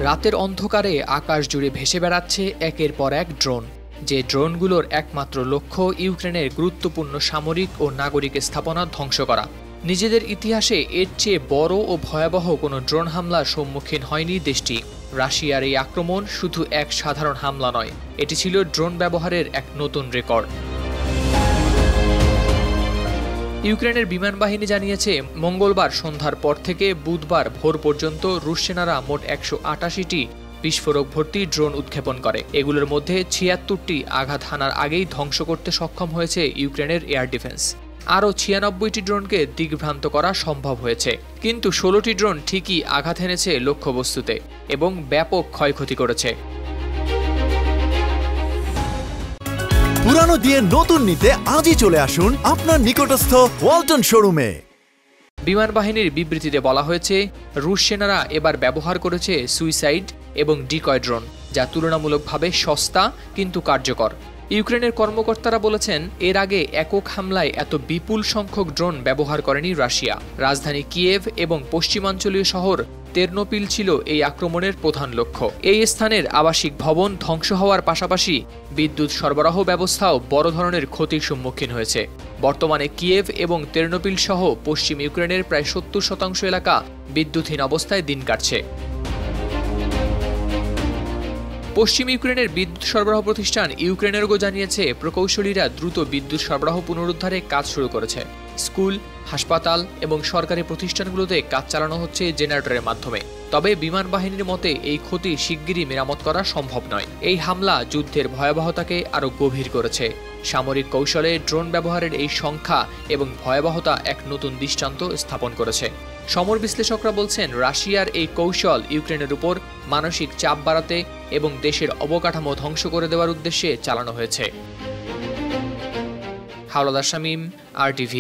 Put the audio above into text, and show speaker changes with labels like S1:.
S1: রাতের অন্ধকারে আকাশ জুড়ে ভেসে বেড়াচ্ছে একের পর এক ড্রোন, যে ড্রোনগুলোর একমাত্র লক্ষ্য ইউক্রেনের গুরুত্বপূর্ণ সামরিক ও নাগরিক স্থাপনা ধ্বংস করা। নিজেদের ইতিহাসে এর চেয়ে বড় ও ভয়াবহ কোনো ড্রোন হামলার সম্মুখীন হয়নি দেশটি। রাশিয়ার এই আক্রমণ শুধু এক সাধারণ হামলা নয়, এটি ছিল ড্রোন ব্যবহারের এক নতুন রেকর্ড। ইউক্রেনের বিমান বাহিনী জানিয়েছে, মঙ্গলবার সন্ধ্যার পর থেকে বুধবার ভোর পর্যন্ত রুশ সেনারা মোট ১৮৮টি বিস্ফোরক ভর্তি ড্রোন উৎক্ষেপণ করে। এগুলোর মধ্যে ৭৬টি আঘাত হানার আগেই ধ্বংস করতে সক্ষম হয়েছে ইউক্রেনের এয়ার ডিফেন্স। আরও ৯৬টি ড্রোনকে দিগ্ভ্রান্ত করা সম্ভব হয়েছে, কিন্তু ১৬টি ড্রোন ঠিকই আঘাত এনেছে লক্ষ্যবস্তুতে এবং ব্যাপক ক্ষয়ক্ষতি করেছে।
S2: পুরানো দিয়ে নতুন নিতে আজই চলে আসুন আপনার নিকটস্থ ওয়ালটন শোরুমে।
S1: বিমান বাহিনীর বিবৃতিতে বলা হয়েছে, রুশ সেনারা এবার ব্যবহার করেছে সুইসাইড এবং ডিকয় ড্রোন, যা তুলনামূলকভাবে সস্তা কিন্তু কার্যকর। ইউক্রেনের কর্মকর্তারা বলেছেন, এর আগে একক হামলায় এত বিপুল সংখ্যক ড্রোন ব্যবহার করেনি রাশিয়া। রাজধানী কিয়েভ এবং পশ্চিমাঞ্চলীয় শহর তেরনোপিল ছিল এই আক্রমণের প্রধান লক্ষ্য। এই স্থানের আবাসিক ভবন ধ্বংস হওয়ার পাশাপাশি বিদ্যুৎ সরবরাহ ব্যবস্থাও বড় ধরনের ক্ষতির সম্মুখীন হয়েছে। বর্তমানে কিয়েভ এবং তেরনোপিল সহ পশ্চিম ইউক্রেনের প্রায় ৭০% এলাকা বিদ্যুৎহীন অবস্থায় দিন কাটছে। পশ্চিম ইউক্রেনের বিদ্যুৎ সরবরাহ প্রতিষ্ঠান ইউক্রেনেরগো জানিয়েছে, প্রকৌশলীরা দ্রুত বিদ্যুৎ সরবরাহ পুনরুদ্ধারে কাজ শুরু করেছে। স্কুল, হাসপাতাল এবং সরকারি প্রতিষ্ঠানগুলোতে কাজ চালানো হচ্ছে জেনারেটরের মাধ্যমে। তবে বিমান বাহিনীর মতে এই ক্ষতি শিগগিরই মেরামত করা সম্ভব নয়। এই হামলা যুদ্ধের ভয়াবহতাকে আরও গভীর করেছে। সামরিক কৌশলে ড্রোন ব্যবহারের এই সংখ্যা এবং ভয়াবহতা এক নতুন দৃষ্টান্ত স্থাপন করেছে। সমর বিশ্লেষকরা বলছেন, রাশিয়ার এই কৌশল ইউক্রেনের উপর মানসিক চাপ বাড়াতে এবং দেশের অবকাঠামো ধ্বংস করে দেওয়ার উদ্দেশ্যে চালানো হয়েছে। হাওলাদার শামীম, RTV।